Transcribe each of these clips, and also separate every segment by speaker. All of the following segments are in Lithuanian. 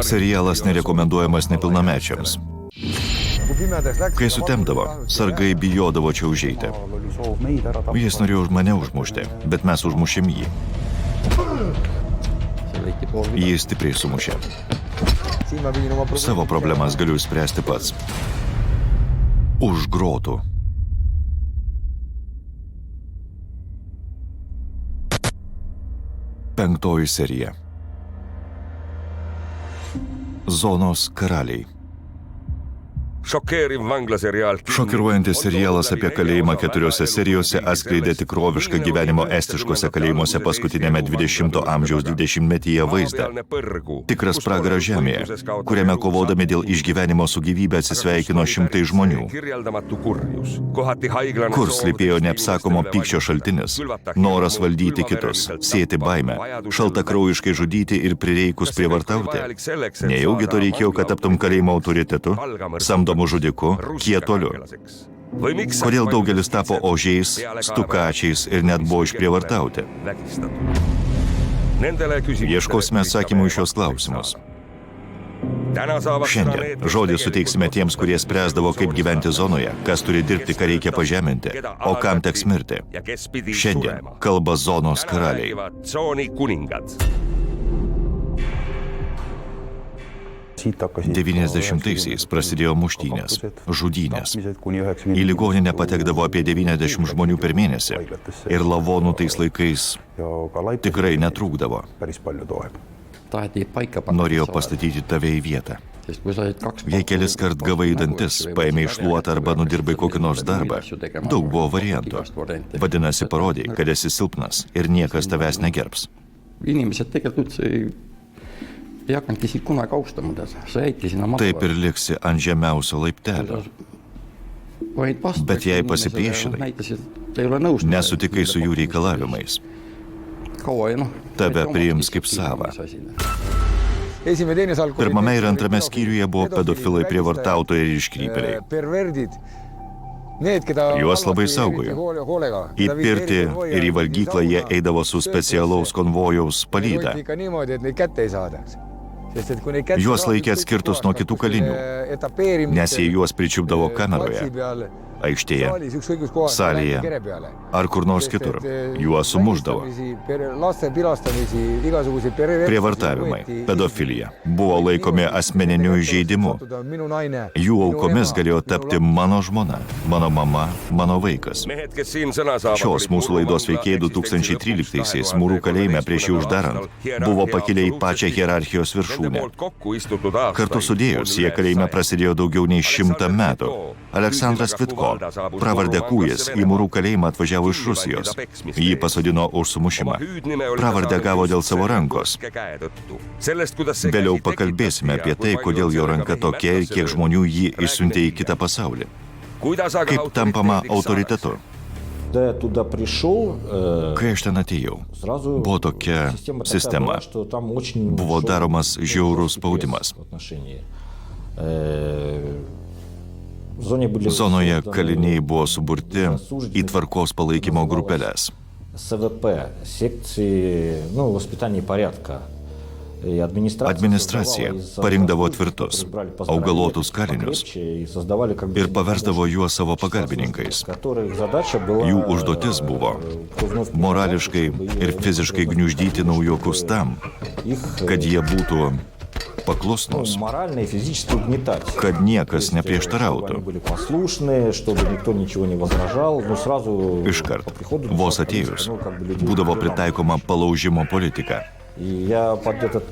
Speaker 1: Serialas nerekomenduojamas nepilnamečiams. Kai sutemdavo, sargai bijodavo čia užeiti. Jis norėjo mane užmušti, bet mes užmušėm jį. Jį stipriai sumušė. Savo problemas galiu spręsti pats. Už grotų. Penktoji serija. Zonos karaliai. Šokiruojantis serialas apie kalėjimą 4 serijose atskleidė tikrovišką gyvenimo estiškose kalėjimuose paskutinėme 20 amžiaus 20-metyje vaizdą. Tikras pragaras žemėje, kuriame kovodami dėl išgyvenimo su gyvybe atsisveikino šimtai žmonių. Kur slypėjo neapsakomo pykčio šaltinis, noras valdyti kitus, sėti baimę, šaltakraujiškai žudyti ir prireikus prievartauti. Nejaugi to reikėjo, kad taptum kalėjimo autoritetu, samdomu žudiku, kietuoliu. Kodėl daugelis tapo ožiais, stukačiais ir net buvo išprievartauti? Ieškosime atsakymų į šios klausimus. Šiandien žodį suteiksime tiems, kurie spręsdavo, kaip gyventi zonoje, kas turi dirbti, ką reikia pažeminti, o kam teks mirti. Šiandien kalba zonos karaliai. 90-aisiais prasidėjo muštynės, žudynės. Į ligoninę patekdavo apie 90 žmonių per mėnesį ir lavonų tais laikais tikrai netrūkdavo. Norėjo pastatyti tave į vietą. Jei kelis kart gavai į dantis, paėmė iššluotą arba nudirbai kokį nors darbą, daug buvo variantų. Vadinasi, parodai, kad esi silpnas ir niekas tavęs negerbs. Taip ir liksi ant žemiausio laiptelio. Bet jei pasipriešinai, nesutikai su jų reikalavimais, tave priims kaip savą. Pirmame ir antrame skyriuje buvo pedofilai, prievartautojai ir iškrypėliai. Juos labai saugojo. Į pirtį ir į valgyklą jie eidavo su specialaus konvojaus palyda. Juos laikė atskirtus nuo kitų kalinių, nes jei juos pričiupdavo kameroje, aikštėje, salėje ar kur nors kitur, juos sumušdavo. Prievartavimai, pedofilija buvo laikomi asmeniniu įžeidimu. Jų aukomis galėjo tapti mano žmona, mano mama, mano vaikas. Šios mūsų laidos veikėjai 2013-aisiais Mūrų kalėjime prieš jį uždarant buvo pakilę į pačią hierarchijos viršūnę. Kartu sudėjus, jie kalėjime prasidėjo daugiau nei 100 metų. Aleksandras Kvitko, pravardę Kūjis, į Mūrų kalėjimą atvažiavo iš Rusijos. Jį pasodino už sumušimą. Pravardę gavo dėl savo rankos. Vėliau pakalbėsime apie tai, kodėl jo ranka tokia ir kiek žmonių jį išsiuntė į kitą pasaulį. Kaip tampama autoritetu. Kai aš ten atėjau, buvo tokia sistema. Buvo daromas žiaurus spaudimas. Zonoje kaliniai buvo suburti į tvarkos palaikymo grupelės. Administracija parinkdavo tvirtus, augalotus kalinius ir paversdavo juos savo pagalbininkais. Jų užduotis buvo morališkai ir fiziškai gniuždyti naujokus tam, kad jie būtų paklusnus, kad niekas neprieštarautų. Iškart, vos atėjus, būdavo pritaikoma palaužimo politika.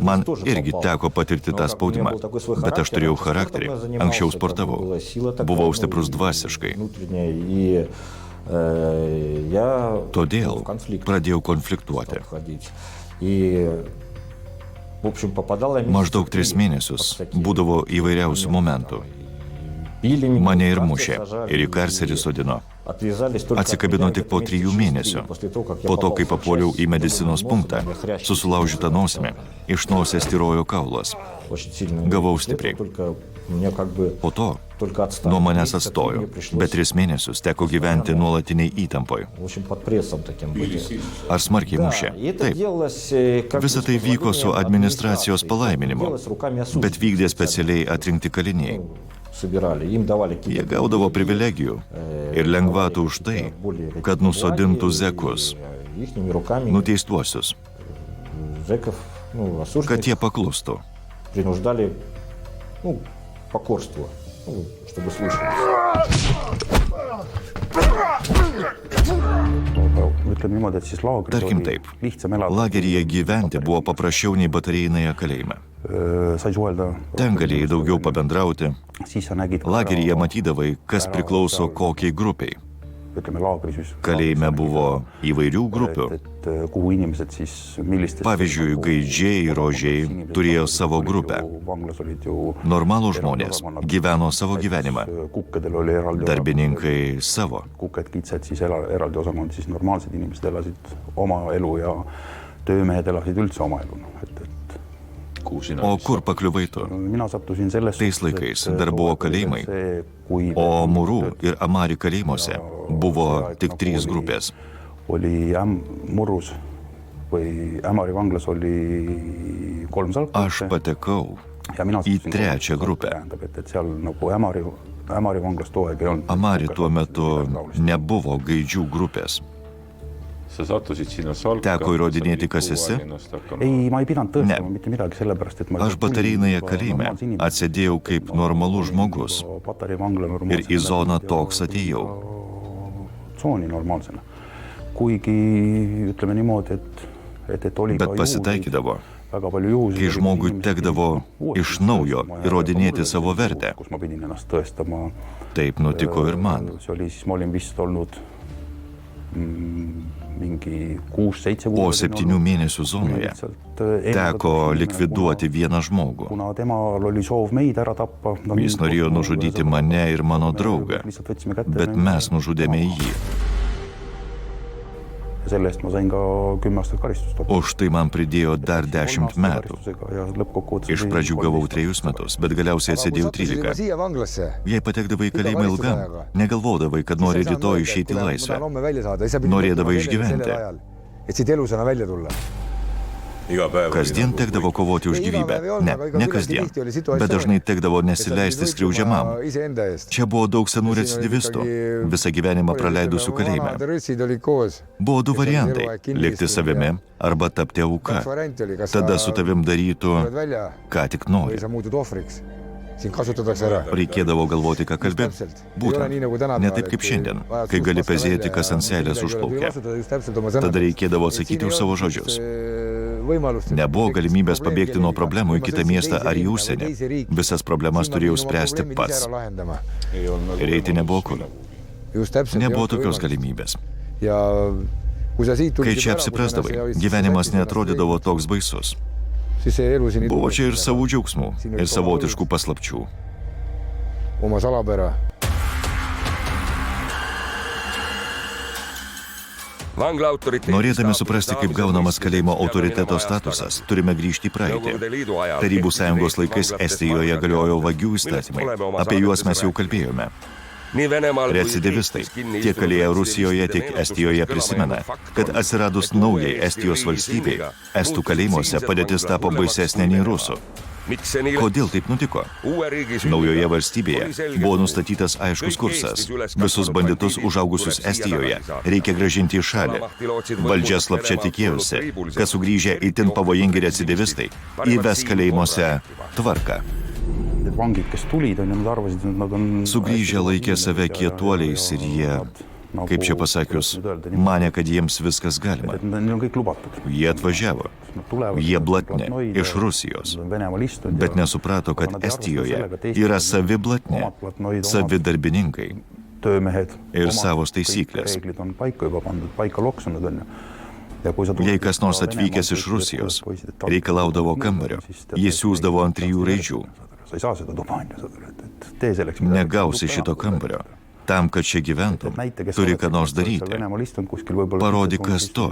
Speaker 1: Man irgi teko patirti tą spaudimą, bet aš turėjau charakterį, anksčiau sportavau, buvau stiprus dvasiškai. Todėl pradėjau konfliktuoti. Maždaug 3 mėnesius būdavo įvairiausių momentų. Mane ir mušė, ir į karcerį sodino. Atsikabino tik po 3 mėnesių. Po to, kai papuoliau į medicinos punktą, su sulaužyta nosimi, iš nosies tyrojo kaulas. Gavau stipriai. Po to Nuo manęs atstojo, bet 3 mėnesius teko gyventi nuolatiniai įtampoje. Ar smarkiai mušė? Taip. Visa tai vyko su administracijos palaiminimu, bet vykdė specialiai atrinkti kaliniai. Jie gaudavo privilegijų ir lengvatų už tai, kad nusodintų zekus, nuteistuosius, kad jie paklustų. Tarkim taip, lageryje gyventi buvo paprasčiau nei batarėjinėje kalėjime. Ten galėjai daugiau pabendrauti, lageryje matydavai, kas priklauso kokiai grupiai. Kalėjime buvo įvairių grupių. Pavyzdžiui, gaidžiai ir rožiai turėjo savo grupę. Normalūs žmonės gyveno savo gyvenimą, darbininkai savo. O kur pakliuvai tu? Tais laikais dar buvo kalėjimai, o Murų ir Amari kalėjimuose buvo tik 3 grupės. Aš patekau į 3. grupę. Amari tuo metu nebuvo gaidžių grupės. Teko įrodinėti, kas esi? Ne. Aš batarėjinėje kalėjime atsėdėjau kaip normalus žmogus ir į zoną toks atėjau. Bet pasitaikydavo, kai žmogui tekdavo iš naujo įrodinėti savo vertę. Taip nutiko ir man. Po 7 mėnesių zonoje teko likviduoti vieną žmogų. Jis norėjo nužudyti mane ir mano draugą, bet mes nužudėme jį. Už tai man pridėjo dar 10 metų. Iš pradžių gavau 3 metus, bet galiausiai atsidėjau 13. Jei patekdavai į kalėjimą ilgam, negalvodavai, kad nori rytoj išeiti į laisvę. Norėdavai išgyventi. Kasdien tekdavo kovoti už gyvybę. Ne kasdien, bet dažnai tekdavo nesileisti skriaudžiamam. Čia buvo daug senų recidivistų, visą gyvenimą praleidusių kalėjime. Buvo 2 variantai – likti savimi arba tapti auka. Tada su tavim darytų, ką tik nori. Reikėdavo galvoti, ką kalbėti. Būtent, ne taip kaip šiandien, kai gali pezėti, kas ant seilės užplaukia. Tada reikėdavo atsakyti už savo žodžius. Nebuvo galimybės pabėgti nuo problemų į kitą miestą ar į užsienį. Visas problemas turėjau spręsti pats. Ir eiti nebuvo kur. Nebuvo tokios galimybės. Kai čia apsiprasdavai, gyvenimas neatrodydavo toks baisus. Buvo čia ir savų džiaugsmų, ir savotiškų paslapčių. Norėdami suprasti, kaip gaunamas kalėjimo autoriteto statusas, turime grįžti į praeitį. Tarybų sąjungos laikais Estijoje galiojo vagių įstatymai. Apie juos mes jau kalbėjome. Recidivistai, tiek kalėję Rusijoje, tiek Estijoje prisimena, kad atsiradus naujai Estijos valstybei, estų kalėjimuose padėtis tapo baisesnė nei rusų. Kodėl taip nutiko? Naujoje valstybėje buvo nustatytas aiškus kursas. Visus banditus užaugusius Estijoje reikia grąžinti į šalį. Valdžia slapčia tikėjosi, kad sugrįžę itin pavojingi recidivistai įves kalėjimuose tvarką. Sugrįžę laikė save kietuoliais ir jie, kaip čia pasakius, manė, kad jiems viskas galima. Jie atvažiavo, jie blatnė iš Rusijos, bet nesuprato, kad Estijoje yra savi blatnė, savi darbininkai ir savos taisyklės. Jei kas nors atvykęs iš Rusijos reikalaudavo kambario, jis siųsdavo ant 3 raidžių. Negausi šito kambario. Tam, kad čia gyventum, turi ką nors daryti. Parodyk, kas tu.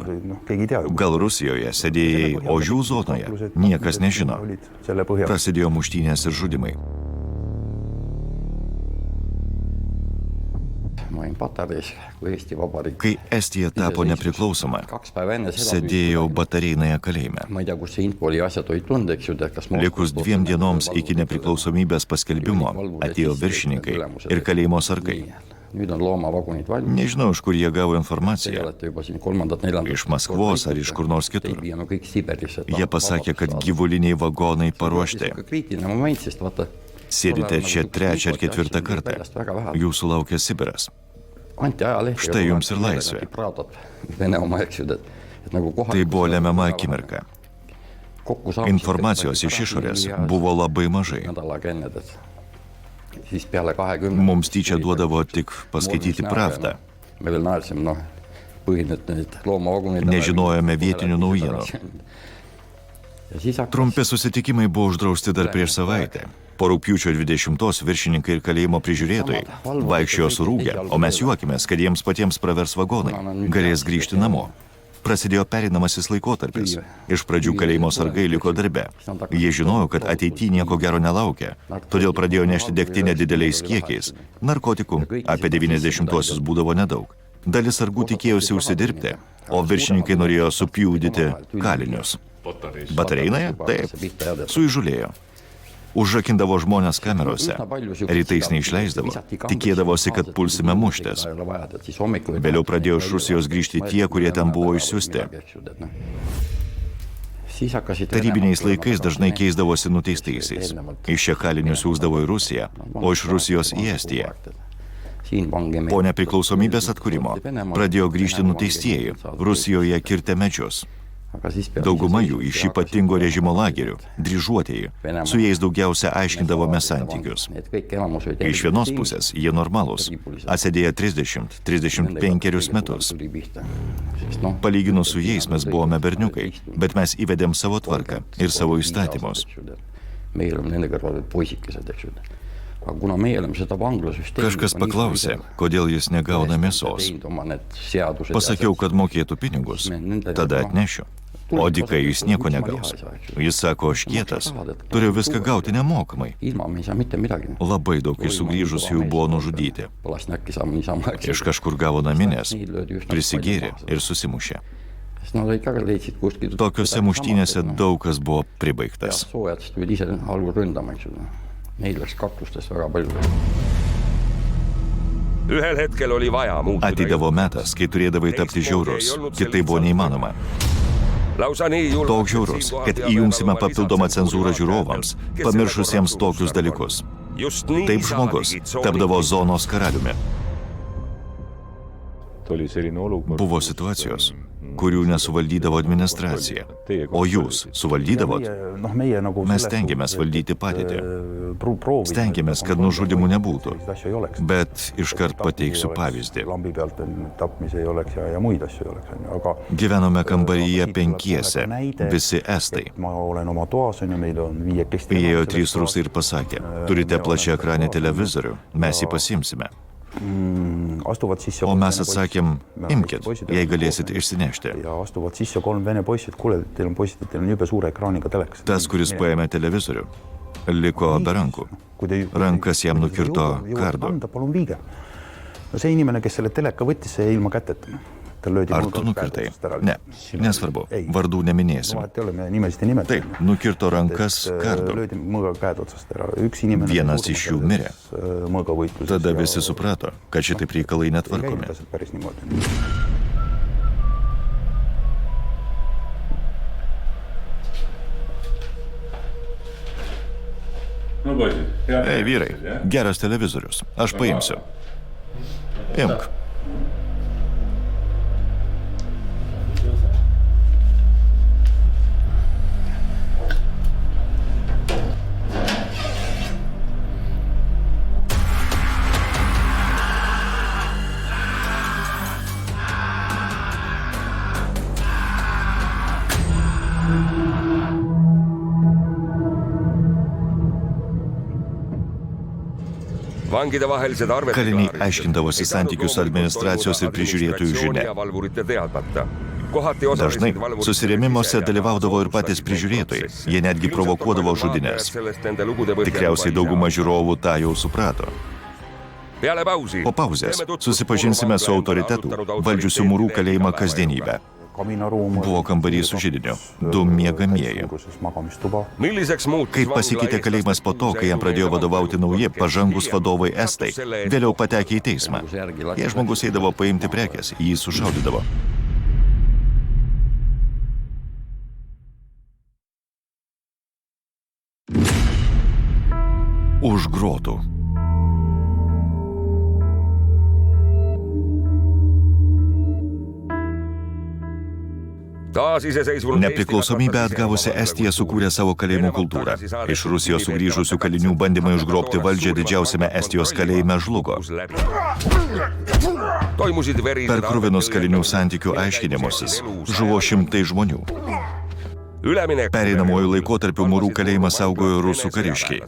Speaker 1: Gal Rusijoje sėdėjai ožių zonoje, niekas nežino. Prasidėjo muštynės ir žudimai. Kai Estija tapo nepriklausoma, sėdėjau Batareinoje kalėjime. Likus 2 dienoms iki nepriklausomybės paskelbimo atėjo viršininkai ir kalėjimo sargai. Nežinau, iš kur jie gavo informaciją. Iš Maskvos ar iš kur nors kitur. Jie pasakė, kad gyvuliniai vagonai paruošti. Sėdite čia 3. ar 4. kartą. Jūsų laukia Sibiras. Štai jums ir laisvė. Tai buvo lemiama akimirka. Informacijos iš išorės buvo labai mažai. Mums tyčia duodavo tik paskaityti Pravdą. Nežinojome vietinių naujienų. Trumpi susitikimai buvo uždrausti dar prieš savaitę. Po rugpjūčio 20 viršininkai ir kalėjimo prižiūrėtojai vaikščiojo surūgę, o mes juokimės, kad jiems patiems pravers vagonai, galės grįžti namo. Prasidėjo pereinamasis laikotarpis. Iš pradžių kalėjimo sargai liko darbe. Jie žinojo, kad ateityje nieko gero nelaukia, todėl pradėjo nešti degtinę dideliais kiekiais. Narkotikų apie 90-uosius būdavo nedaug. Dalis sargų tikėjosi užsidirbti, o viršininkai norėjo supjūdyti kalinius. Batareinoje? Taip. Suįžulėjo. Užrakindavo žmonės kamerose. Rytais neišleisdavo. Tikėdavosi, kad pulsime muštis. Vėliau pradėjo iš Rusijos grįžti tie, kurie ten buvo išsiųsti. Tarybiniais laikais dažnai keisdavosi nuteistaisiais. Iš čia kalinių siųsdavo į Rusiją, o iš Rusijos į Estiją. Po nepriklausomybės atkūrimo pradėjo grįžti nuteistieji. Rusijoje kirtė medžius. Dauguma jų iš ypatingo režimo lagerių, dryžuotieji. Su jais daugiausia aiškindavome santykius. Iš vienos pusės jie normalūs, atsėdėję 30-35 metus. Palyginus su jais mes buvome berniukai, bet mes įvedėm savo tvarką ir savo įstatymus. Kažkas paklausė, kodėl jis negauna mėsos. Pasakiau, kad mokėtų pinigus, tada atnešiu. O dykai jis nieko negaus. Jis sako, aš kietas, turiu viską gauti nemokamai. Labai daug iš sugrįžusių buvo nužudyti. Iš kažkur gavo naminės, prisigėrė ir susimušė. Tokiose muštynėse daug kas buvo pribaigtas. Ateidavo metas, kai turėdavai tapti žiaurus, kitai buvo neįmanoma. Toks žiaurus, kad įjungsime papildomą cenzūrą žiūrovams, pamiršusiems tokius dalykus. Taip žmogus tapdavo zonos karaliumi. Buvo situacijos, kurių nesuvaldydavo administracija. O jūs suvaldydavot? Mes stengiamės valdyti padėtį. Stengiamės, kad nužudimų nebūtų. Bet iškart pateiksiu pavyzdį. Gyvenome kambaryje 5, visi estai. Įėjo 3 rusai ir pasakė, turite plačią ekranį televizorių, mes jį pasiimsime. O mes atsakėm, imkit, jei galėsit išsinešti. Tas, kuris paėmė televizorių, liko be rankų. Rankas jam nukirto kardu.
Speaker 2: See inimene, kes selle teleka võttis, see ilma käteta.
Speaker 1: Ar tu nukirtai? Ne, nesvarbu, vardų neminėsim. Taip, nukirto rankas kardu. Vienas iš jų mirė. Tada visi suprato, kad šitaip reikalai netvarkomi. Ei, vyrai, geras televizorius, aš paimsiu. Imk. Kaliniai aiškindavosi santykius administracijos ir prižiūrėtojų žinia. Dažnai susirėmimuose dalyvaudavo ir patys prižiūrėtojai. Jie netgi provokuodavo žudynės. Tikriausiai dauguma žiūrovų tą jau suprato. Po pauzės susipažinsime su autoritetu, valdžiusiu Mūrų kalėjimą kasdienybę. Buvo kambarys su židiniu, 2 miegamieji. Kaip pasikeitė kalėjimas po to, kai jam pradėjo vadovauti nauji pažangus vadovai estai, vėliau patekė į teismą. Jei žmogus eidavo paimti prekės, jį sušaudydavo. Už grotų. Nepriklausomybę atgavusi Estija sukūrė savo kalėjimų kultūrą. Iš Rusijos sugrįžusių kalinių bandymai užgrobti valdžią didžiausiame Estijos kalėjime žlugo. Per kruvinus kalinių santykių aiškinimusis žuvo šimtai žmonių. Pereinamuoju laikotarpiu Mūrų kalėjimą saugojo rusų kariškiai.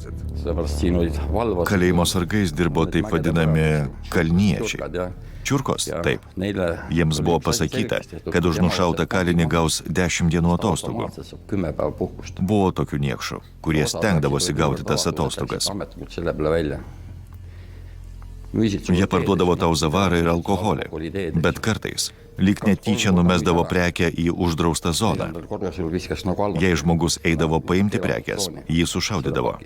Speaker 1: Kalėjimo sargais dirbo taip vadinami kalniečiai. Čiurkos, taip. Jiems buvo pasakyta, kad už nušautą kalinį gaus 10 dienų atostogų. Buvo tokių niekšų, kurie stengdavosi gauti tas atostogas. Jie parduodavo tau zavarą ir alkoholį, bet kartais lyg netyčia numesdavo prekę į uždraustą zoną. Jei žmogus eidavo paimti prekės, jį sušaudydavo.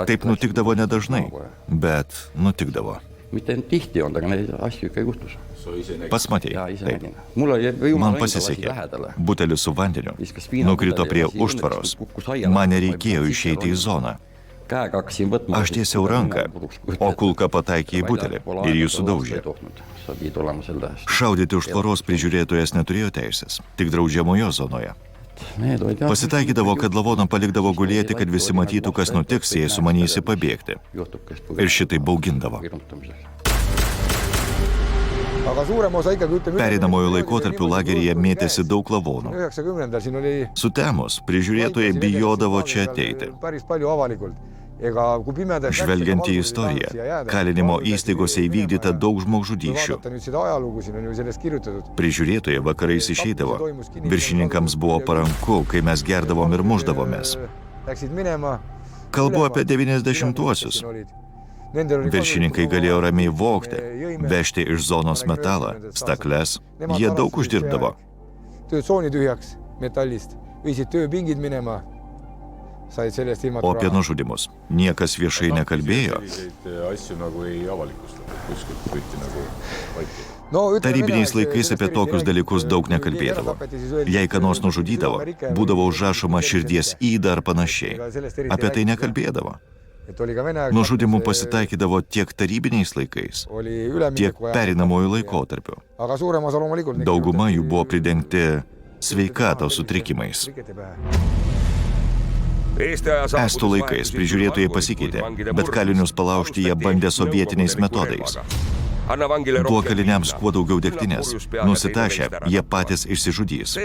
Speaker 1: Taip nutikdavo nedažnai, bet nutikdavo. Pats matei, taip. Man pasisekė. Butelis su vandeniu nukrito prie užtvaros. Man nereikėjo išeiti į zoną. Aš tiesiau ranką, o kulka pataikė į butelį ir jį sudaužė. Šaudyti už tvoros prižiūrėtojas neturėjo teisės, tik draudžiamojo zonoje. Pasitaikydavo, kad lavoną palikdavo gulėti, kad visi matytų, kas nutiks, jei sumanysi pabėgti. Ir šitai baugindavo. Pereinamojo laikotarpiu lageryje mėtėsi daug lavonų. Sutemus, prižiūrėtojai bijodavo čia ateiti. Žvelgiant į istoriją, kalinimo įstaigose įvykdyta daug žmogžudysčių. Prižiūrėtojai vakarais išeidavo. Viršininkams buvo paranku, kai mes gerdavom ir muždavomės. Kalbu apie 90-uosius. Viršininkai galėjo ramiai vogti, vežti iš zonos metalą, stakles. Jie daug uždirbdavo. O apie nužudimus niekas viešai nekalbėjo. Tarybiniais laikais apie tokius dalykus daug nekalbėdavo. Jei ką nors nužudydavo, būdavo užrašoma širdies yda ar panašiai. Apie tai nekalbėdavo. Nužudimų pasitaikydavo tiek tarybiniais laikais, tiek pereinamojų laikotarpiu. Dauguma jų buvo pridengti sveikatos sutrikimais. Estų laikais prižiūrėtojai pasikeitė, bet kalinius palaužti jie bandė sovietiniais metodais. Duok kaliniams kuo daugiau degtinės. Nusitašę, jie patys išsižudys.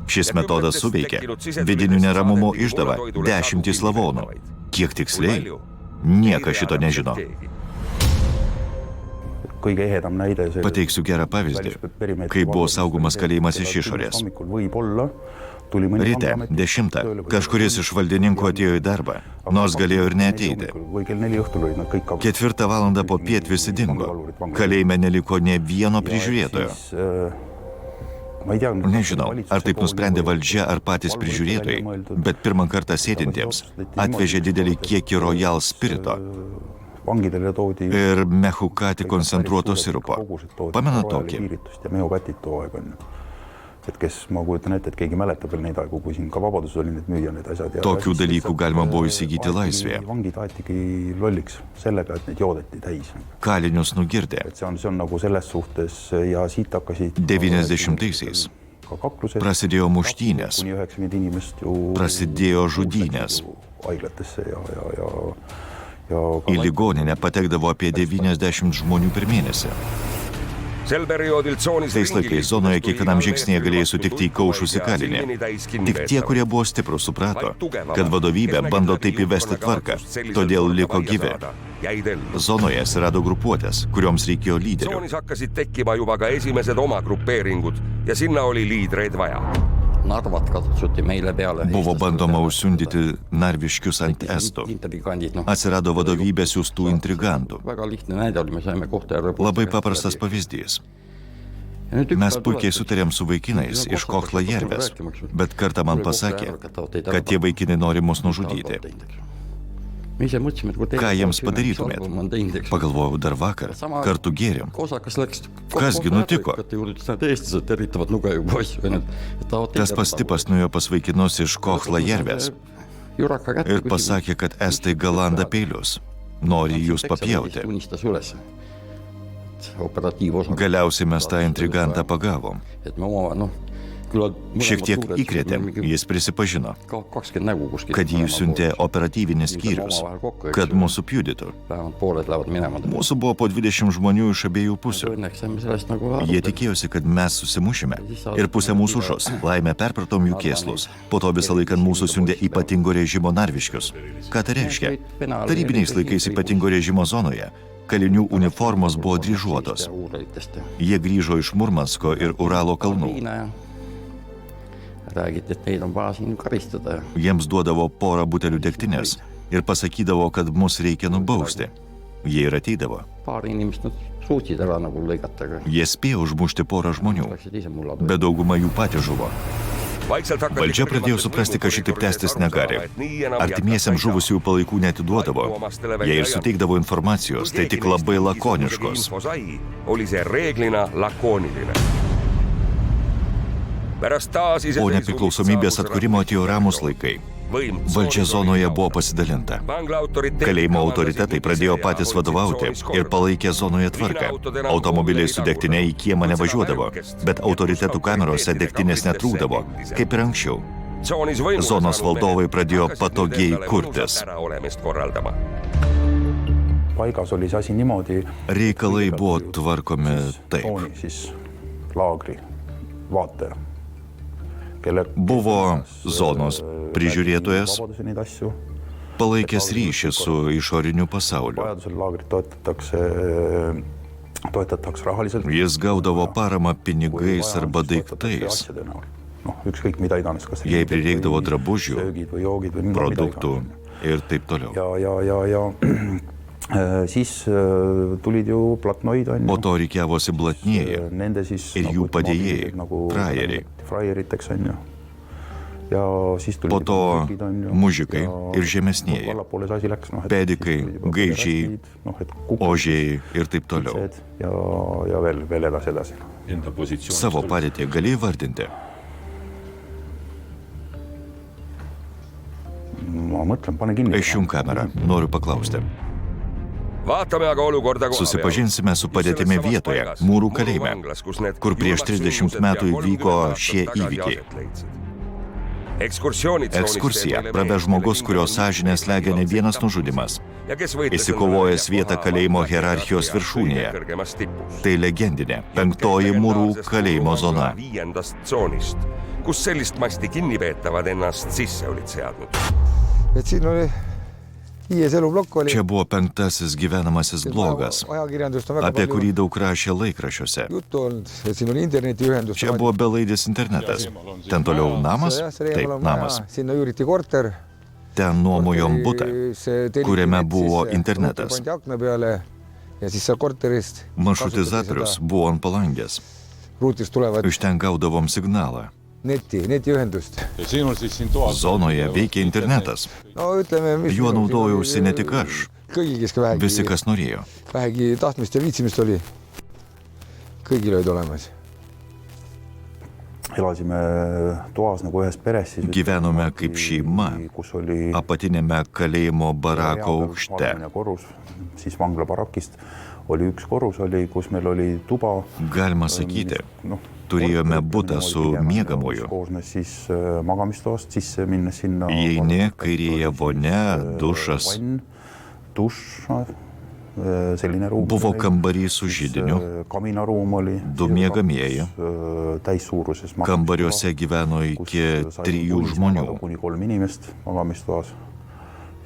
Speaker 1: Šis metodas suveikė. Vidinių neramumų išdava 10 lavonų. Kiek tiksliai? Niekas šito nežino. Pateiksiu gerą pavyzdį, kai buvo saugomas kalėjimas iš išorės. Ryte, 10, kažkuris iš valdininkų atėjo į darbą, nors galėjo ir neateiti. 4 valandą po piet visi dingo. Kalėjime neliko nė vieno prižiūrėtojo. Nežinau, ar taip nusprendė valdžia ar patys prižiūrėtojai, bet pirmą kartą sėdintiems atvežė didelį kiekį Royal spirito ir mechukati koncentruoto sirupo. Pamena tokį? Tokių dalykų galima buvo įsigyti laisvėje. Kalinius nugirdė. 90-aisiais prasidėjo muštynės, prasidėjo žudynės. Į ligoninę patekdavo apie 90 žmonių per mėnesį. Tais laikais zonoje kiekvienam žingsnėje galėjai sutikti įkaušusį kalinį. Tik tie, kurie buvo stiprus, suprato, kad vadovybė bando taip įvesti tvarką, todėl liko gyvi. Zonoje atsirado grupuotės, kurioms reikėjo lyderių.
Speaker 3: narvad katsuti meile peale.
Speaker 1: Buvo bandoma užsiundyti narviškius ant estų. Atsirado vadovybės siųstų intrigantų.
Speaker 3: Väga lihtne näide oli, me saime Kohtla-Järve.
Speaker 1: Labai paprastas pavyzdys. Mes puikiai sutarėm su vaikinais iš Kohtla-Järvės, bet kartą man pasakė, kad tie vaikinai nori mus nužudyti. Ką jiems padarytumėt? Pagalvojau dar vakar, kartu gėrėm. Kasgi nutiko? Tas pats tipas nuėjo pas vaikinus iš Kohtla-Järvės ir pasakė, kad estai galanda peilius, nori jūs papjauti. Galiausiai mes tą intrigantą pagavom. Šiek tiek įkrėtėm, jis prisipažino, kad jį siuntė operatyvinis skyrius, kad mūsų pjudytų. Mūsų buvo po 20 žmonių iš abiejų pusių. Jie tikėjosi, kad mes susimušime ir pusę mūsų žus. Laimę perpratom jų kėslus. Po to visą laiką mūsų siuntė ypatingo režimo narviškius. Ką tai reiškia? Tarybiniais laikais ypatingo režimo zonoje kalinių uniformos buvo dryžuotos. Jie grįžo iš Murmansko ir Uralo kalnų. Jiems duodavo porą butelių degtinės ir pasakydavo, kad mus reikia nubausti. Jie ir ateidavo. Jie spėjo užmušti porą žmonių, bet dauguma jų patys žuvo. Valdžia pradėjo suprasti, kad šitaip tęstis negali. Artimiesiams žuvusiųjų palaikų netiduodavo. Jei ir suteikdavo informacijos, tai tik labai lakoniškos. Po nepriklausomybės atkūrimo atėjo ramūs laikai. Valdžia zonoje buvo pasidalinta. Kalėjimo autoritetai pradėjo patys vadovauti ir palaikė zonoje tvarką. Automobiliai su degtine į kiemą nevažiuodavo, bet autoritetų kamerose degtinės netrūkdavo, kaip ir anksčiau. Zonos valdovai pradėjo patogiai kurtis.
Speaker 2: Paigas oli see asi niimoodi.
Speaker 1: Reikalai buvo tvarkomi taip.
Speaker 2: Laagri vaataja.
Speaker 1: Buvo zonos prižiūrėtojas, palaikęs ryšį su išoriniu pasauliu. Jis gaudavo paramą pinigais arba daiktais. Jei prireikdavo drabužių, produktų ir taip toliau.
Speaker 2: Siis tulid ju platnoid.
Speaker 1: Po to reikiavosi blatnieji ir jų padėjėjai, frajeriai. Po to mužikai ir žemesnieji, pedikai, gaižiai, ožiai ir taip toliau. Savo padėtį gali įvardinti? Išjunk kamerą, noriu paklausti. Susipažinsime su padėtimi vietoje, Mūrų kalėjime, kur prieš 30 metų įvyko šie įvykiai. Ekskursija praveš žmogus, kurio sąžinė slegia ne vienas nužudymas, įsikovojęs vietą kalėjimo hierarchijos viršūnėje. Tai legendinė 5. Mūrų kalėjimo zona.
Speaker 4: Kus sellist masti kinnipeetavad ennast sisse olid seadnud.
Speaker 1: Čia buvo 5. gyvenamasis blogas, apie kurį daug rašė laikraščiuose. Čia buvo belaidis internetas. Ten toliau namas? Taip, namas. Ten nuomojom butą, kuriame buvo internetas. Maršrutizatorius buvo ant palangės. Iš ten gaudavom signalą.
Speaker 4: Netiühendust.
Speaker 1: Zonoje veikia internetas. Juo naudojausi ne tik aš. Visi, kas norėjo.
Speaker 4: Vähegi tahtmist ja viitsimist oli. Kõigil olid olemas.
Speaker 2: Elasime toas nagu ühes peres.
Speaker 1: Gyvenome kaip šeima apatinėme kalėjimo barako aukšte.
Speaker 2: Siis vangla barakist oli üks korrus, kus meil oli tuba.
Speaker 1: Galima sakyti, turėjome butą su miegamoju. Įeini, kairėje vonia, dušas. Buvo kambarys su židiniu, 2 miegamieji. Kambariuose gyveno iki 3 žmonių.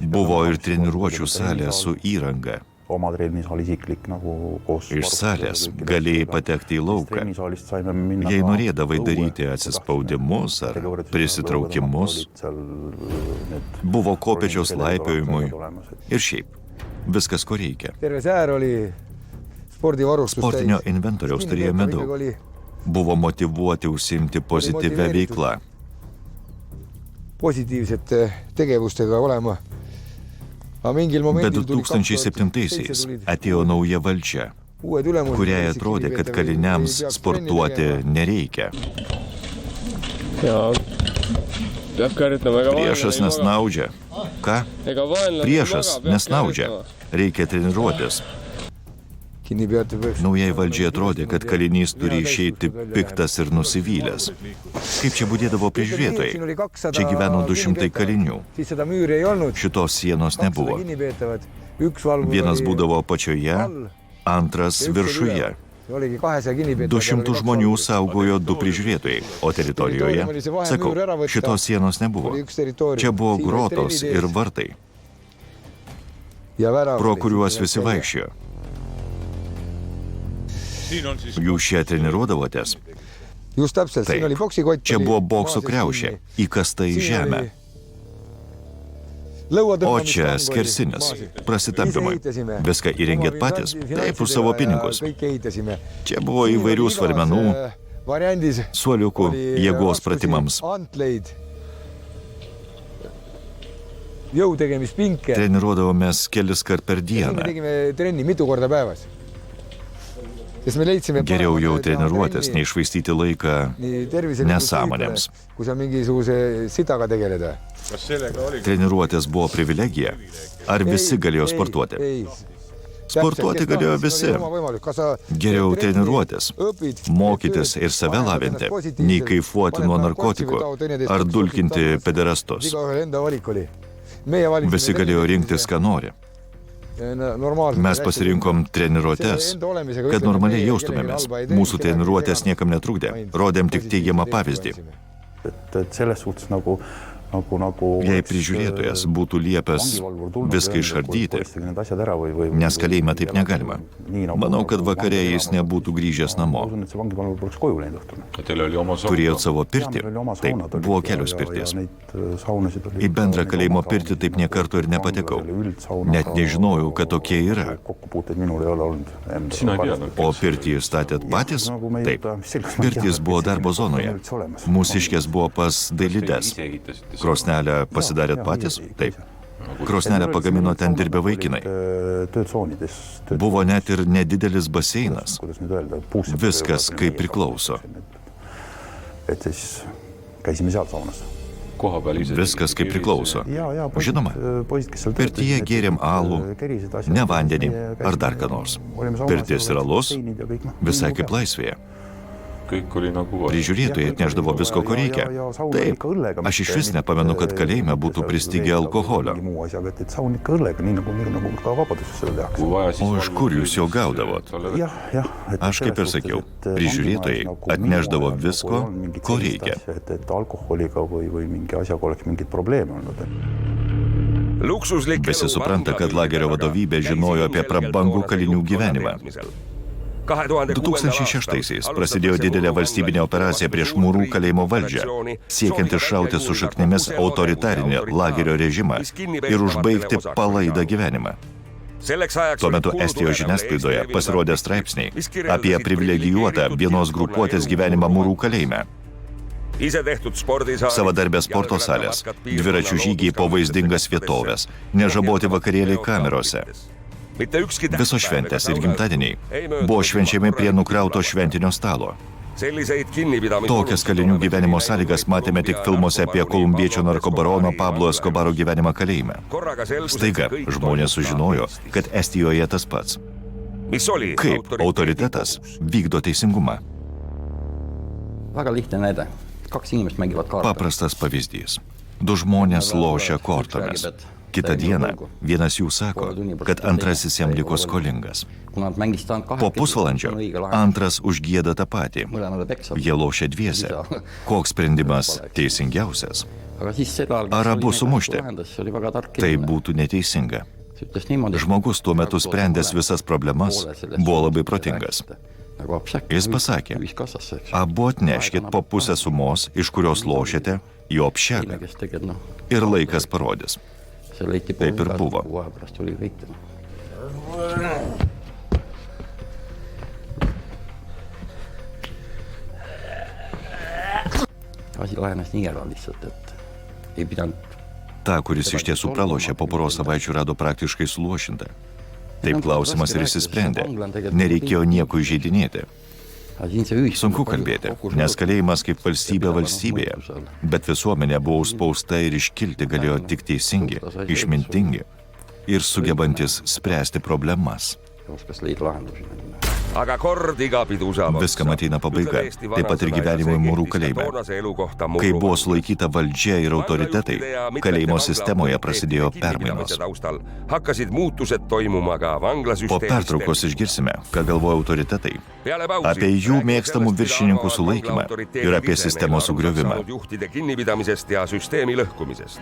Speaker 1: Buvo ir treniruočių salė su įranga.
Speaker 2: oma trennisaal isiklik nagu koos.
Speaker 1: Iš salės galėjai patekti į lauką. Jei norėdavai daryti atsispaudimus ar prisitraukimus, buvo kopėčios laipiojimui ir šiaip. Viskas, ko reikia. Sportinio inventoriaus turėjome daug. Buvo motyvuoti užsiimti pozityvę veiklą.
Speaker 5: Positiivsete tegevustega olema.
Speaker 1: Bet 2007-aisiais atėjo nauja valdžia, kuriai atrodė, kad kaliniams sportuoti nereikia. Priešas nesnaudžia. Ką? Priešas nesnaudžia. Reikia treniruotis. Naujai valdžiai atrodė, kad kalinys turi išeiti piktas ir nusivylęs. Kaip čia budėdavo prižiūrėtojai? Čia gyveno 200 kalinių. Šitos sienos nebuvo. Vienas būdavo apačioje, antras viršuje. 200 žmonių saugojo 2 prižiūrėtojai, o teritorijoje, sakau, šitos sienos nebuvo. Čia buvo grotos ir vartai, pro kuriuos visi vaikščiojo. Jūs čia treniruodavotės? Taip, čia buvo bokso kriaušė, įkasta į žemę. O čia skersinis, prasitampimai. Viską įrengėt patys? Taip, už savo pinigus. Čia buvo įvairių svarmenų, suoliukų, jėgos pratimams. Treniruodavomės kelis kart per dieną. Geriau jau treniruotis, nei išvaistyti laiką nesąmonėms. Treniruotis buvo privilegija. Ar visi galėjo sportuoti? Sportuoti galėjo visi. Geriau treniruotis, mokytis ir save lavinti, nei kaifuoti nuo narkotikų ar dulkinti pederastus. Visi galėjo rinktis, ką nori. Mes pasirinkom treniruotes, kad normaliai jaustumėmės. Mūsų treniruotės niekam netrukdė. Rodėm tik teigiamą pavyzdį. Jei prižiūrėtojas būtų liepęs viską išardyti, nes kalėjime taip negalima. Manau, kad vakare jis nebūtų grįžęs namo. Turėjot savo pirtį? Taip, buvo kelios pirtys. Į bendrą kalėjimo pirtį taip nė karto ir nepatekau. Net nežinojau, kad tokie yra. O pirtį statėt patys? Taip. Pirtys buvo darbo zonoje. Mūsiškės buvo pas dailides. Krosnelę pasidarėt patys? Taip. Krosnelę pagamino ten dirbę vaikinai. Buvo net ir nedidelis baseinas. Viskas kaip priklauso. Viskas kaip priklauso. Žinoma, pirtyje gėrėm alų, ne vandenį ar dar ką nors. Pirtis ir alus visai kaip laisvėje. Prižiūrėtojai atneždavo visko, ko reikia. Taip, aš iš vis nepamenu, kad kalėjime būtų pristigę alkoholio. O iš kur jūs jo gaudavot? Aš kaip ir sakiau, prižiūrėtojai atneždavo visko, ko reikia. Visi supranta, kad lagerio vadovybė žinojo apie prabangų kalinių gyvenimą. 2006-aisiais prasidėjo didelė valstybinė operacija prieš Mūrų kalėjimo valdžią, siekiant iššauti su šaknimis autoritarinį lagerio režimą ir užbaigti palaidą gyvenimą. Tuo metu Estijos žiniasklaidoje pasirodė straipsniai apie privilegijuotą vienos grupuotės gyvenimą Mūrų kalėjime. Savadarbės sporto salės, dviračių žygiai po vaizdingas vietovės, nežaboti vakarėliai kamerose. Visos šventės ir gimtadieniai buvo švenčiami prie nukrauto šventinio stalo. Tokias kalinių gyvenimo sąlygas matėme tik filmuose apie kolumbiečio narkobarono Pablo Escobaro gyvenimą kalėjime. Staiga žmonės sužinojo, kad Estijoje tas pats. Kaip autoritetas vykdo teisingumą.
Speaker 3: Väga lihtne näide. 2 inimest mängivad kaarte.
Speaker 1: Paprastas pavyzdys. 2 žmonės lošia kortomis. Kitą dieną vienas jų sako, kad antrasis jam liko skolingas. Po pusvalandžio antras užgieda tą patį. Jie lošia dviese. Koks sprendimas teisingiausias? Ar abu sumušti? Tai būtų neteisinga. Žmogus tuo metu sprendęs visas problemas buvo labai protingas. Jis pasakė, abu atneškit po pusę sumos, iš kurios lošėte, į opšelę. Ir laikas parodys. Taip ir buvo.
Speaker 3: Asi lahenes nii ära lihtsalt, et ei pidanud.
Speaker 1: Ta, kuris iš tiesų pralošė, po poros savaičių rado praktiškai suluošintą. Taip klausimas ir išsisprendė. Nereikėjo nieko įžeidinėti. Sunku kalbėti, nes kalėjimas kaip valstybė valstybėje, bet visuomenė buvo užspausta ir iškilti galėjo tik teisingi, išmintingi ir sugebantis spręsti problemas.
Speaker 4: aga kord iga pidu saab otsa.
Speaker 1: Viskam ateina pabaiga, taip pat ir gyvenimui Mūrų kalėjime. Kai buvo sulaikyta valdžia ir autoritetai, kalėjimo sistemoje prasidėjo permainos.
Speaker 4: Hakkasid muutused toimuma ka vanglasüsteemis.
Speaker 1: Po pertraukos išgirsime, ką galvoja autoritetai, apie jų mėgstamų viršininkų sulaikymą ir apie sistemos sugriovimą.
Speaker 4: Juhtide kinnipidamisest ja süsteemi lõhkumisest.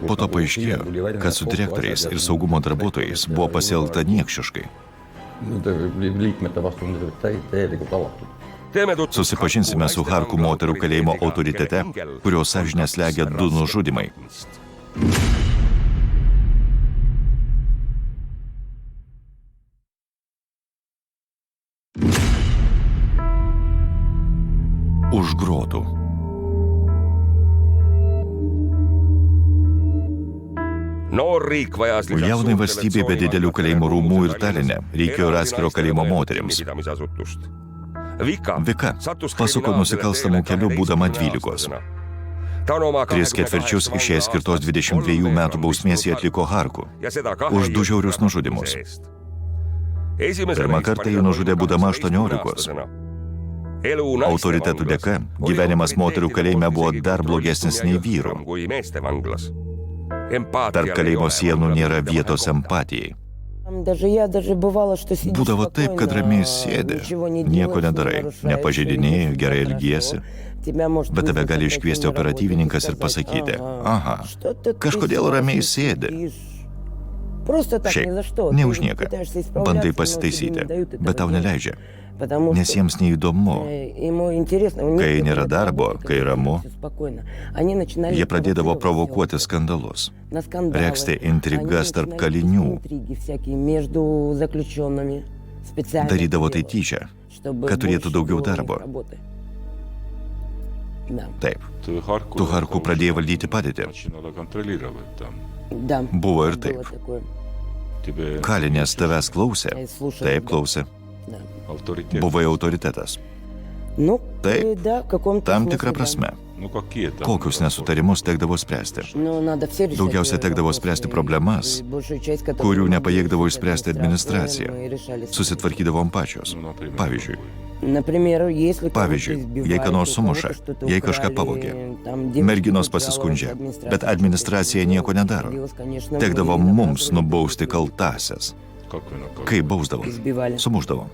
Speaker 1: Po to paaiškėjo, kad su direktoriais ir saugumo darbuotojais buvo pasielgta niekšiškai.
Speaker 3: Liikmete vastu täielikult avatud.
Speaker 1: Susipažinsime su Harku moterų kalėjimo autoritete, kurios sąžinę slegia 2 nužudymai. Už grotų. Jaunai valstybei be didelių kalėjimo rūmų ir Taline reikėjo ir atskiro kalėjimo moterims. Vika pasuko nusikalstamų kelių būdama 12. 3/4 iš jai skirtos 22 metų bausmės jie atliko Harku už 2 žiaurius nužudymus. Pirmą kartą jį nužudė būdama 18. Autoritetų dėka gyvenimas moterų kalėjime buvo dar blogesnis nei vyrų. Tarp kalėjimo sienų nėra vietos empatijai. Būdavo taip, kad ramiai sėdi, nieko nedarai, nepažeidinėji, gerai elgiesi, bet tave gali iškviesti operatyvininkas ir pasakyti, aha, kažkodėl ramiai sėdi. Šiaip, ne už nieką, bandai pasitaisyti, bet tau neleidžia, nes jiems neįdomu. Kai nėra darbo, kai ramu, jie pradėdavo provokuoti skandalus, regzti intrigas tarp kalinių. Darydavo tai tyčia, kad turėtų daugiau darbo. Taip, tu Harku pradėjai valdyti padėtį. Buvo ir taip. Kalinės tavęs klausė. Taip klausė. Buvai autoritetas. Taip, tam tikrą prasme. Kokius nesutarimus tekdavo spręsti? Daugiausia tekdavo spręsti problemas, kurių nepajėgdavo išspręsti administracija. Susitvarkydavom pačios. Pavyzdžiui, jei ką nors sumuša, jei kažką pavogė, merginos pasiskundžia, bet administracija nieko nedaro. Tekdavo mums nubausti kaltasias. Kai bausdavom, sumuždavom.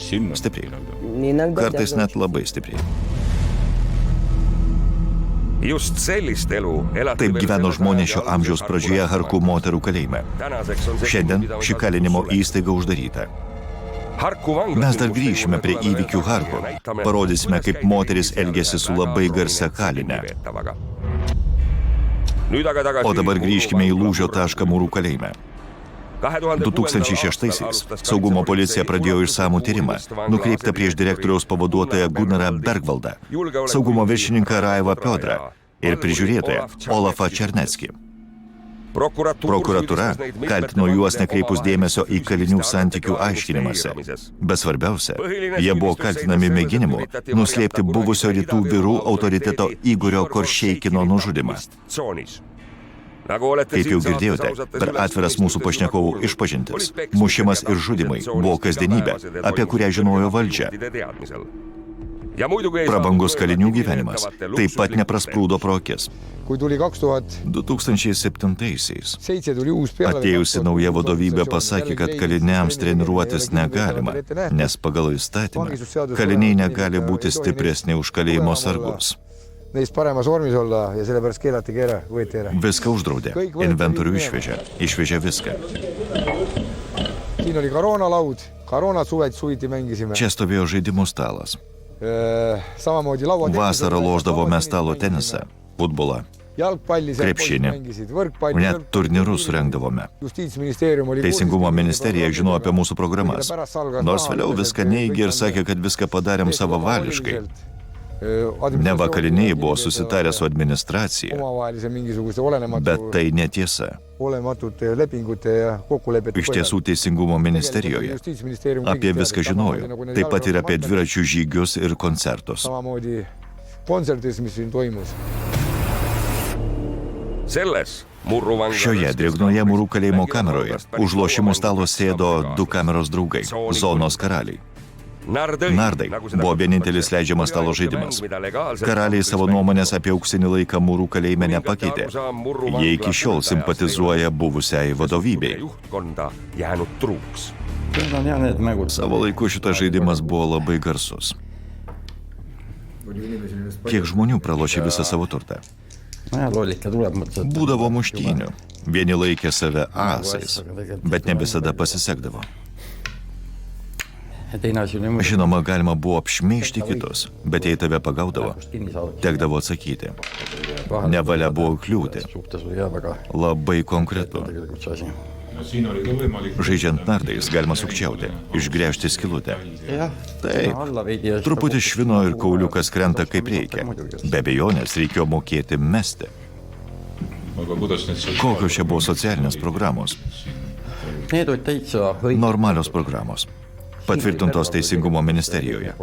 Speaker 1: Stipriai. Kartais net labai stipriai. Taip gyveno žmonės šio amžiaus pradžioje Harku moterų kalėjime. Šiandien ši kalinimo įstaiga uždaryta. Mes dar grįšime prie įvykių Harku. Parodysime, kaip moteris elgėsi su labai garsia kaline. O dabar grįžkime į lūžio tašką Mūrų kalėjime. 2006-aisiais saugumo policija pradėjo išsamų tyrimą, nukreiptą prieš direktoriaus pavaduotoją Gunarą Bergvaldą, saugumo viršininką Raivą Piodrą ir prižiūrėtoją Olafą Černeckį. Prokuratūra kaltino juos nekreipus dėmesio į kalinių santykių aiškinimąsi. Bet svarbiausia, jie buvo kaltinami mėginimu nuslėpti buvusio rytų vyrų autoriteto Igorio Koršeikino nužudymą. Kaip jau girdėjote, per atviras mūsų pašnekovų išpažintis, mušimas ir žudimai buvo kasdienybė, apie kurią žinojo valdžia. Prabangus kalinių gyvenimas taip pat neprasprūdo pro akis. 2007-aisiais atėjusi nauja vadovybė pasakė, kad kaliniams treniruotis negalima, nes pagal įstatymą kaliniai negali būti stipresni už kalėjimo sargus.
Speaker 5: neist paremas vormis olla ja sellepärast keelatigi ära, võeti ära.
Speaker 1: Viską uždraudė. Inventorių išvežė viską.
Speaker 5: Siin oli koroonalaud, koroonasuvet suviti mängisime.
Speaker 1: Čia stovėjo žaidimų stalas.
Speaker 5: Samamoodi laua
Speaker 1: Vasarą loždavome stalo tenisą, futbolą,
Speaker 5: jalgpalli
Speaker 1: krepšinį. Net turnyrus surengdavome. Teisingumo ministerija žino apie mūsų programas. Nors vėliau viską neigė ir sakė, kad viską padarėm savavališkai. Neva kaliniai buvo susitarę su administracija, bet tai netiesa. Iš tiesų Teisingumo ministerijoje apie viską žinojo, taip pat ir apie dviračių žygius ir koncertus.
Speaker 5: Samamoodi koncertis, mis siin toimus.
Speaker 1: Šioje drėgnoje Mūrų kalėjimo kameroje už lošimų stalo sėdo 2 kameros draugai – zonos karaliai. Nardai buvo vienintelis leidžiamas stalo žaidimas. Karaliai savo nuomonės apie auksinį laiką Mūrų kalėjime nepakeitė. Jie iki šiol simpatizuoja buvusiai vadovybei. Savo laiku šitas žaidimas buvo labai garsus. Kiek žmonių pralošė visą savo turtą. Būdavo muštynių. Vieni laikė save asais, bet ne visada pasisekdavo. Žinoma, galima buvo apšmeižti kitus, bet jei tave pagaudavo, tekdavo atsakyti. Nevalia buvo kliūti. Labai konkretu. Žaidžiant nardais galima sukčiauti, išgręžti skylutę. Taip, truputį švino ir kauliukas krenta kaip reikia. Be abejonės reikėjo mokėti mesti. Kokios čia buvo socialinės programos? Normalios programos. Patvirtintos Teisingumo ministerijoje.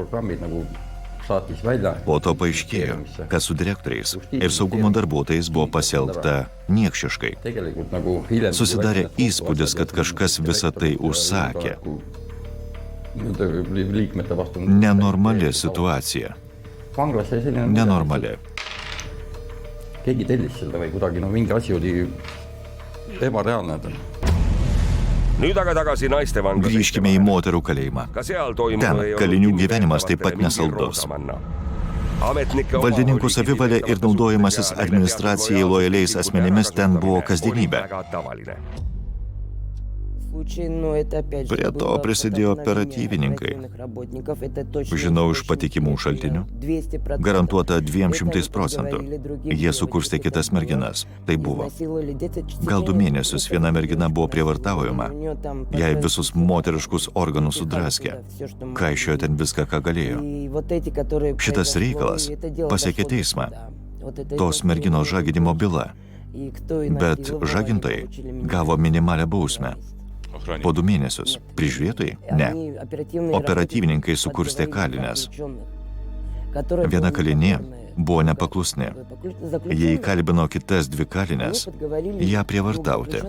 Speaker 1: Po to paaiškėjo, kad su direktoriais ir saugumo darbuotojais buvo pasielgta niekšiškai. Susidarė įspūdis, kad kažkas visą tai užsakė. Nenormali situacija. Nenormali.
Speaker 3: Keegi tellis seda või kuidagi, mingi asi oli ebareaalne.
Speaker 4: Nüüd aga tagasi naiste vanglasse.
Speaker 1: Grįžkime į moterų kalėjimą. Ten kalinių gyvenimas taip pat nesaldus. Valdininkų savivalė ir naudojimasis administracijai lojaliais asmenimis ten buvo kasdienybė. Prie to prisidėjo operatyvininkai. Žinau iš patikimų šaltinių. Garantuota 200%. Jie sukurstė kitas merginas. Tai buvo. Gal 2 mėnesius viena mergina buvo prievartaujama. Jai visus moteriškus organus sudraskė. Kaišiojo ten viską, ką galėjo. Šitas reikalas pasiekė teismą. Tos merginos žaginimo byla. Bet žagintojai gavo minimalią bausmę. Po 2 mėnesius. Prižiūrėtojai? Ne. Operatyvininkai sukurstė kalines. Viena kalinė buvo nepaklusni. Jie įkalbino kitas 2 kalines ją prievartauti.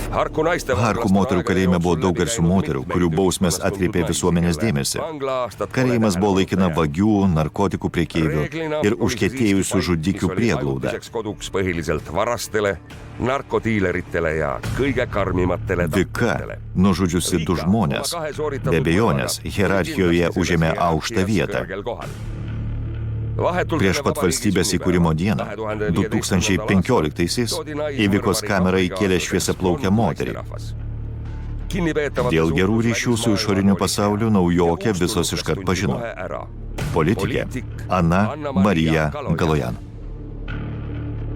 Speaker 1: Harku moterų kalėjime buvo daug garsių moterų, kurių bausmės atkreipė visuomenės dėmesį. Kalėjimas buvo laikina vagių, narkotikų prekeivių ir užkietėjusių žudikių prieglauda. Vika, nužudžiusi 2 žmonės, be abejonės, hierarchijoje užėmė aukštą vietą. Prieš pat valstybės įkūrimo dieną, 2015-aisiais, įvykos kamerą įkėlė šviesiaplaukę moterį. Dėl gerų ryšių su išoriniu pasauliu naujokę visos iškart pažino. Politikė Ana Marija Galojan.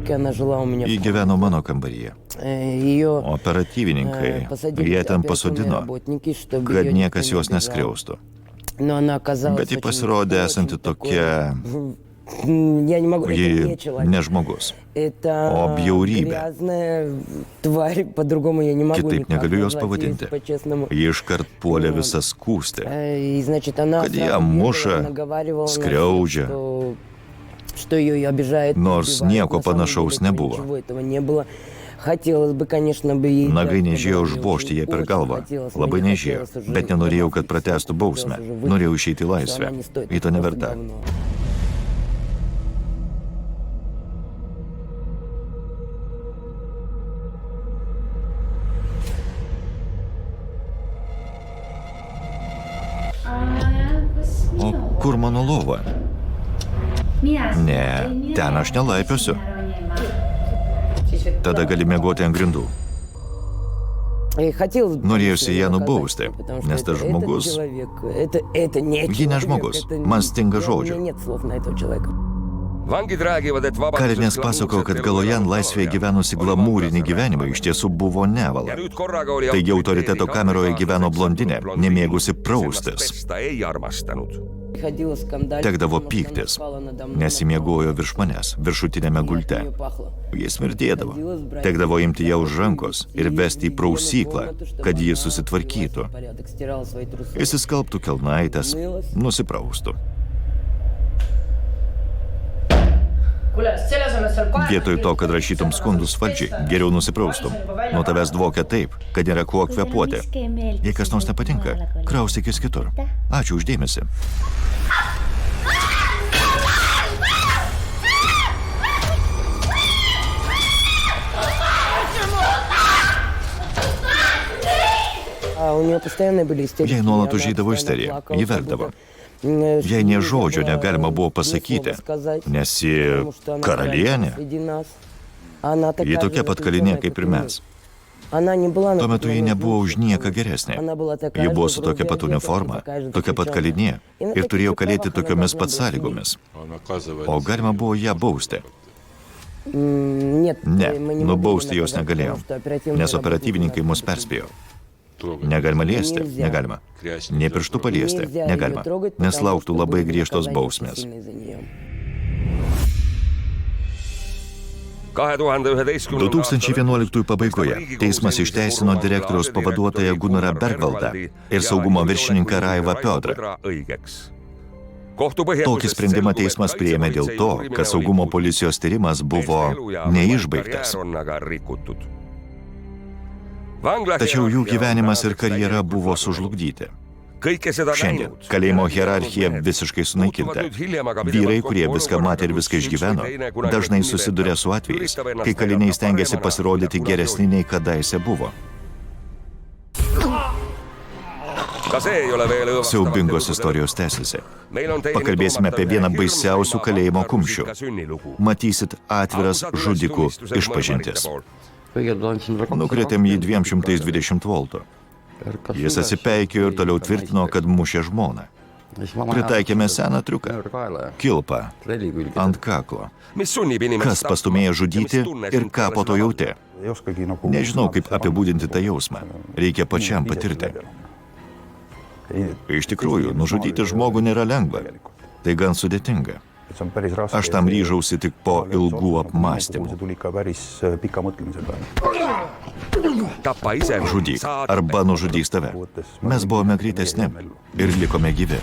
Speaker 1: Ji gyveno mano kambaryje. Operatyvininkai ją ten pasodino, kad niekas jos neskriaustų. Bet ji pasirodė esanti tokia... Ji ne žmogus, o bjaurybė. Kitaip negaliu jos pavadinti. Ji iškart puolė visas skūsti, kad ją muša, skriaudžia, nors nieko panašaus nebuvo. Nagai nežėjo užvožti ją per galvą. Labai nežėjo, bet nenorėjau, kad pratęstų bausmę. Norėjau išeiti į laisvę. Į to neverta. O kur mano lova? Ne, ten aš nelaipiosiu. Tada gali miegoti ant grindų.
Speaker 6: Norėjusi ją nubausti, nes tas žmogus... Ji ne žmogus, man stinga žodžių.
Speaker 4: Vangid räägivad, et
Speaker 1: Kalinės pasakojo, kad Galojan laisvėje gyvenusi glamūrinį gyvenimą iš tiesų buvo nevala.
Speaker 4: nüüd korraga oli
Speaker 1: Taigi autoriteto kameroje gyveno blondinė, nemėgusi praustis.
Speaker 4: Ta ei armastanud.
Speaker 1: Tekdavo pyktis, nes įmiegojo virš manęs, viršutinėme gulte. Jis smirdėdavo. Tekdavo imti ją už rankos ir vesti į prausyklą, kad ji susitvarkytų. Įsiskalbtų kelnaitės, nusipraustų. Vietoj to, kad rašytum skundus valdžiai, geriau nusipraustum. Nuo tavęs dvokia taip, kad nėra kuo kvepuoti. Jei kas nors nepatinka, kraustykis kitur. Ačiū už dėmesį.
Speaker 6: Jai nuolat užžydavo isterija, ji verkdavo.
Speaker 1: Jei nė žodžio negalima buvo pasakyti, nes ji karalienė. Ji tokia pat kalinė kaip ir mes. Tuo metu ji nebuvo už nieką geresnė. Ji buvo su tokia pat uniforma, tokia pat kalinė ir turėjo kalėti tokiomis pat sąlygomis. O galima buvo ją bausti. Ne, nubausti jos negalėjom, nes operatyvininkai mus perspėjo. Negalima liesti, negalima. Nė pirštų paliesti, negalima, nes lauktų labai griežtos bausmės. 2011 pabaigoje teismas išteisino direktoriaus pavaduotoją Gunarą Bergvaldą ir saugumo viršininką Raivą Piodrą. Tokį sprendimą teismas priėmė dėl to, kad saugumo policijos tyrimas buvo neišbaigtas. Tačiau jų gyvenimas ir karjera buvo sužlugdyti. Šiandien kalėjimo hierarchija visiškai sunaikinta. Vyrai, kurie viską matė ir viską išgyveno, dažnai susiduria su atvejais, kai kaliniai stengiasi pasirodyti geresni nei kadaise buvo. Siaubingos istorijos tęsiasi. Pakalbėsime apie vieną baisiausių kalėjimo kumščių. Matysit atviras žudikų išpažintis. Nukretėm jį 220 voltų. Jis atsipeikėjo ir toliau tvirtino, kad mušė žmoną. Pritaikėme seną triuką. Kilpą ant kaklo. Kas pastumėjo žudyti ir ką po to jautė? Nežinau, kaip apibūdinti tą jausmą. Reikia pačiam patirti. Iš tikrųjų, nužudyti žmogų nėra lengva. Tai gan sudėtinga. Aš tam ryžausi tik po ilgų apmąstymų. Žudyk arba nužudys tave. Mes buvome greitesni ir likome gyvi.